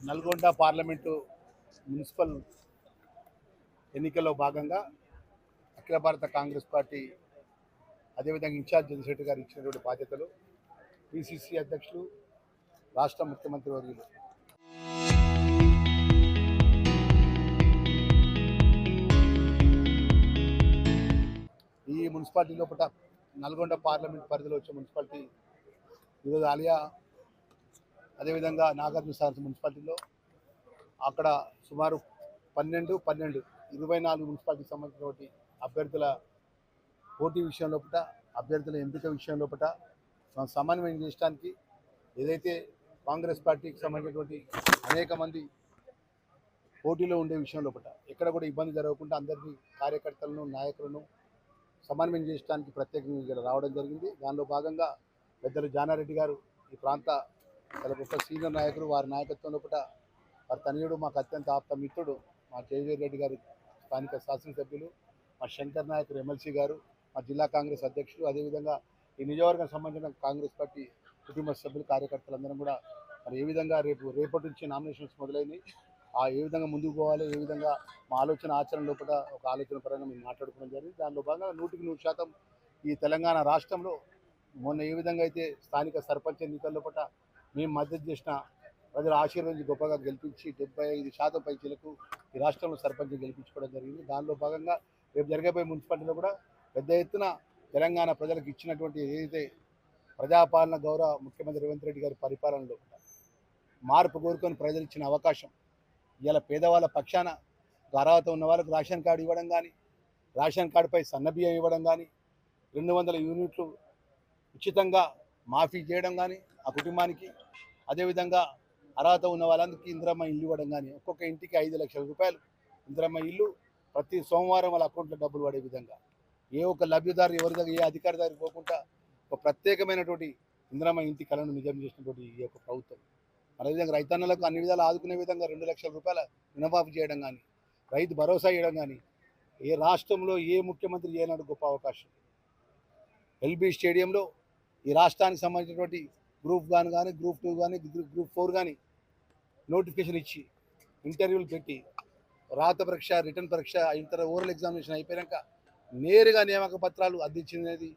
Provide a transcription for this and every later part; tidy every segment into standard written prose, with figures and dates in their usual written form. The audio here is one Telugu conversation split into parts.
నల్గొండ పార్లమెంటు మున్సిపల్ ఎన్నికల్లో భాగంగా అఖిల భారత కాంగ్రెస్ పార్టీ అదేవిధంగా ఇన్ఛార్జ్ జనరల్ సెక్రటరీ గారు ఇచ్చినటువంటి బాధ్యతలు పిసిసి అధ్యక్షులు రాష్ట్ర ముఖ్యమంత్రి వర్యులు ఈ మున్సిపాలిటీ లోపల నల్గొండ పార్లమెంట్ పరిధిలో వచ్చే మున్సిపాలిటీ ఈరోజు ఆలియా అదేవిధంగా నాగార్జునసాగర్ మున్సిపాలిటీలో అక్కడ సుమారు 24 మున్సిపాలిటీకి సంబంధించినటువంటి అభ్యర్థుల పోటీ విషయం లోపల అభ్యర్థుల ఎంపిక విషయం లోపల సమన్వయం చేయడానికి ఏదైతే కాంగ్రెస్ పార్టీకి సంబంధించినటువంటి అనేక మంది పోటీలో ఉండే విషయం లోపల ఎక్కడ కూడా ఇబ్బంది జరగకుండా అందరినీ కార్యకర్తలను నాయకులను సమన్వయం చేయడానికి ప్రత్యేకంగా ఇక్కడ రావడం జరిగింది. దానిలో భాగంగా పెద్దలు జానారెడ్డి గారు ఈ ప్రాంత చాలా గొప్ప సీనియర్ నాయకులు, వారి నాయకత్వంలో కూడా వారి తనయుడు మాకు అత్యంత ఆప్త మిత్రుడు మా జయవీర్ రెడ్డి గారు స్థానిక శాసనసభ్యులు, మా శంకర్ నాయకుడు ఎమ్మెల్సీ గారు, మా జిల్లా కాంగ్రెస్ అధ్యక్షులు, అదేవిధంగా ఈ నియోజకవర్గం సంబంధించిన కాంగ్రెస్ పార్టీ కుటుంబ సభ్యులు కార్యకర్తలందరం కూడా మరి ఏ విధంగా రేపటి నుంచి నామినేషన్స్ మొదలైనవి ఏ విధంగా ముందుకు పోవాలి, ఏ విధంగా మా ఆచరణ లోపల ఒక ఆలోచన పరంగా మేము మాట్లాడుకోవడం జరిగింది. దానిలో భాగంగా 100% ఈ తెలంగాణ రాష్ట్రంలో మొన్న ఏ విధంగా అయితే స్థానిక సర్పంచ్ ఎన్నికల లోపల మేము మద్దతు చేసిన ప్రజల ఆశీర్వదించి గొప్పగా గెలిపించి 75% పైచీలకు ఈ రాష్ట్రంలో సర్పంచ్ గెలిపించుకోవడం జరిగింది. దానిలో భాగంగా రేపు జరగబోయే మున్సిపాలిటీలో కూడా పెద్ద ఎత్తున తెలంగాణ ప్రజలకు ఇచ్చినటువంటి ఏదైతే ప్రజాపాలన గౌరవ ముఖ్యమంత్రి రేవంత్ రెడ్డి గారి పరిపాలనలో మార్పు కోరుకొని ప్రజలు ఇచ్చిన అవకాశం, ఇలా పేదవాళ్ళ పక్షాన అర్హత ఉన్న వాళ్ళకు రేషన్ కార్డు ఇవ్వడం కానీ, రేషన్ కార్డుపై సన్నబియ్యం ఇవ్వడం కానీ, 200 యూనిట్లు ఉచితంగా మాఫీ చేయడం కానీ ఆ కుటుంబానికి, అదేవిధంగా అర్హత ఉన్న వాళ్ళందరికీ ఇందిరమ్మ ఇల్లు ఇవ్వడం కానీ, ఒక్కొక్క ఇంటికి 5 లక్షల రూపాయలు ఇందిరమ్మ ఇల్లు ప్రతి సోమవారం వాళ్ళ అకౌంట్లో డబ్బులు పడే విధంగా ఏ ఒక్క లబ్ధిదారు ఎవరి దగ్గర ఏ అధికారి దగ్గర పోకుండా ఒక ప్రత్యేకమైనటువంటి ఇందిరమ్మ ఇంటి కళను నిజం చేసినటువంటి ఈ యొక్క ప్రభుత్వం. అదేవిధంగా రైతన్నలకు అన్ని విధాలు ఆదుకునే విధంగా 2 లక్షల రూపాయల రుణమాఫీ చేయడం కానీ, రైతు భరోసా ఇవ్వడం కానీ ఏ రాష్ట్రంలో ఏ ముఖ్యమంత్రి చేయనాడు గొప్ప అవకాశం. ఎల్బీ స్టేడియంలో ఈ రాష్ట్రానికి సంబంధించినటువంటి గ్రూప్ 1 కానీ, గ్రూప్ 2 కానీ, గ్రూప్ 4 కానీ నోటిఫికేషన్ ఇచ్చి ఇంటర్వ్యూలు పెట్టి రాత పరీక్ష, రిటర్న్ పరీక్ష ఓరల్ ఎగ్జామినేషన్ అయిపోయాక నేరుగా నియామక పత్రాలు అందించినది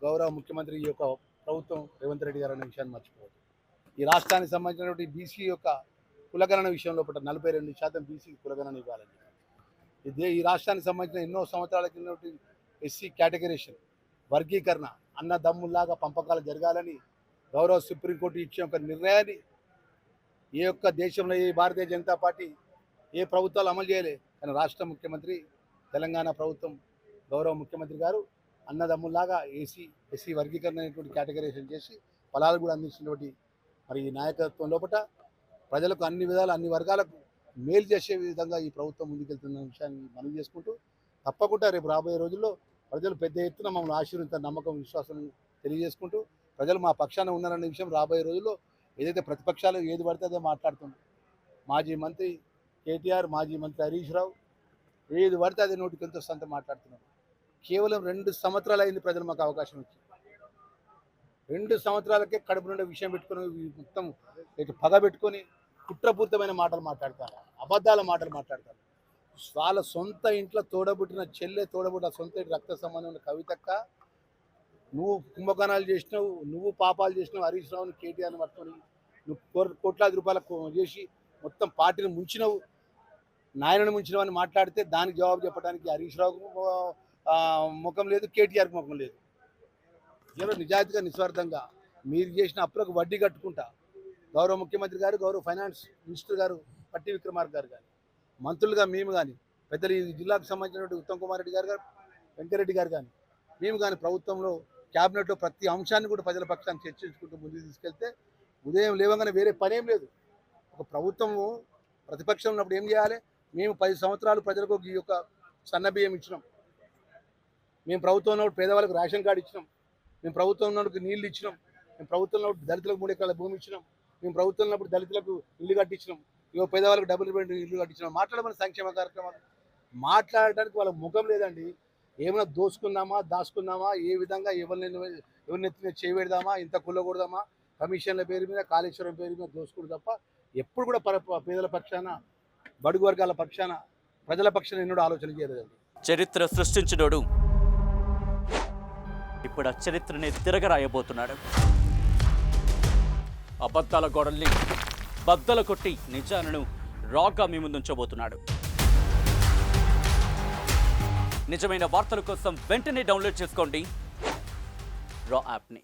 గౌరవ ముఖ్యమంత్రి ఈ యొక్క ప్రభుత్వం రేవంత్ రెడ్డి గారు అనే విషయాన్ని మర్చిపోవద్దు. ఈ రాష్ట్రానికి సంబంధించినటువంటి బీసీ యొక్క కులగణన విషయంలో 42% బీసీకి కులగణన ఇవ్వాలని, ఈ రాష్ట్రానికి సంబంధించిన ఎన్నో సంవత్సరాల కింద ఎస్సీ కేటగిరీషన్ వర్గీకరణ అన్నదమ్ముల్లాగా పంపకాలు జరగాలని గౌరవ సుప్రీంకోర్టు ఇచ్చిన ఒక నిర్ణయాన్ని ఏ యొక్క దేశంలో ఏ భారతీయ జనతా పార్టీ ఏ ప్రభుత్వాలు అమలు చేయలే. కానీ రాష్ట్ర ముఖ్యమంత్రి తెలంగాణ ప్రభుత్వం గౌరవ ముఖ్యమంత్రి గారు అన్నదమ్ముల్లాగా ఎస్సీ వర్గీకరణ అనేటువంటి కేటగిరీషన్ చేసి ఫలాలు కూడా అందించినటువంటి మరి ఈ నాయకత్వం లోపల ప్రజలకు అన్ని విధాలు అన్ని వర్గాలకు మేలు చేసే విధంగా ఈ ప్రభుత్వం ముందుకెళ్తున్న విషయాన్ని మనం చేసుకుంటూ తప్పకుండా రేపు రాబోయే రోజుల్లో ప్రజలు పెద్ద ఎత్తున మమ్మల్ని ఆశీర్వదించిన నమ్మకం విశ్వాసం తెలియజేసుకుంటూ ప్రజలు మా పక్షాన ఉన్నారనే విషయం రాబోయే రోజుల్లో ఏదైతే ప్రతిపక్షాలు ఏది పడితే అదే మాట్లాడుతుంది. మాజీ మంత్రి కేటీఆర్, మాజీ మంత్రి హరీష్ రావు ఏది పడితే అదే నోటికి ఎంత వస్తుంటే మాట్లాడుతున్నారు. కేవలం 2 సంవత్సరాలు అయింది ప్రజలు మాకు అవకాశం ఇచ్చి. 2 సంవత్సరాలకే కడుపు నుండి విషయం పెట్టుకుని మొత్తం పగ పెట్టుకొని కుట్రపూరితమైన మాటలు మాట్లాడతారు, అబద్ధాల మాటలు మాట్లాడతారు. వాళ్ళ సొంత ఇంట్లో తోడబుట్టిన తోడబుట్టిన సొంత రక్త సంబంధం ఉన్న కవితక్క నువ్వు కుంభకోణాలు చేసినావు, నువ్వు పాపాలు చేసినావు, హరీష్ రావుని కేటీఆర్ని పట్టుకొని నువ్వు కోట్లాది రూపాయలకు చేసి మొత్తం పార్టీని ముంచినవు, నాయనని ముంచినవు అని మాట్లాడితే దానికి జవాబు చెప్పడానికి హరీష్ రావుకు ముఖం లేదు, కేటీఆర్కి ముఖం లేదు. ఏదో నిజాయితీగా నిస్వార్థంగా మీరు చేసిన అప్పులకు వడ్డీ కట్టుకుంటా గౌరవ ముఖ్యమంత్రి గారు, గౌరవ ఫైనాన్స్ మినిస్టర్ గారు పట్టి విక్రమార్క గారు కానీ, మంత్రులుగా మేము కానీ, పెద్దలు ఈ జిల్లాకు సంబంధించినటువంటి ఉత్తమ్ కుమార్ రెడ్డి గారు వెంకరెడ్డి గారు కానీ, మేము కానీ ప్రభుత్వంలో క్యాబినెట్లో ప్రతి అంశాన్ని కూడా ప్రజల పక్షాన్ని చర్చించుకుంటూ ముందుకు తీసుకెళ్తే ఉదయం లేవగానే వేరే పనేం లేదు. ఒక ప్రభుత్వము ప్రతిపక్షం ఉన్నప్పుడు ఏం చేయాలి? మేము 10 సంవత్సరాలు ప్రజలకు ఈ యొక్క సన్నబియ్యం ఇచ్చినాం, మేము ప్రభుత్వం ఉన్నప్పుడు పేదవాళ్ళకు రేషన్ కార్డు ఇచ్చినాం, మేము ప్రభుత్వం ఉన్నప్పుడు నీళ్లు ఇచ్చినాం, మేము ప్రభుత్వం ఉన్నప్పుడు దళితులకు 3 ఎకరాల భూమి ఇచ్చినాం, మేము ప్రభుత్వం ఉన్నప్పుడు దళితులకు ఇల్లు కట్టించినాం, ఇవో పేదవాళ్ళకు డబుల్ బెడ్రూమ్ ఇల్లు కట్టించినాం. మాట్లాడమని సంక్షేమ కార్యక్రమాలు మాట్లాడడానికి వాళ్ళ ముఖం లేదండి. ఏమైనా దోసుకుందామా, దాచుకుందామా, ఏ విధంగా ఎవరినెత్తిన చేయబెడదామా, ఇంత కుల్లకూడదామా, కమిషన్ల పేరు మీద, కాళేశ్వరం పేరు మీద దోసుకుడు తప్ప ఎప్పుడు కూడా పేదల పక్షాన, బడుగు వర్గాల పక్షాన, ప్రజల పక్షాన ఎన్నడూ ఆలోచన చేయలేదండి. చరిత్ర సృష్టించినోడు ఇప్పుడు ఆ చరిత్రని తిరగరాయబోతున్నాడు. అబద్ధాల గోడల్ని బద్దలు కొట్టి నిజాలను రాగా మీ ముందుంచబోతున్నాడు. నిజమైన వార్తల కోసం వెంటనే డౌన్లోడ్ చేసుకోండి రా యాప్ని.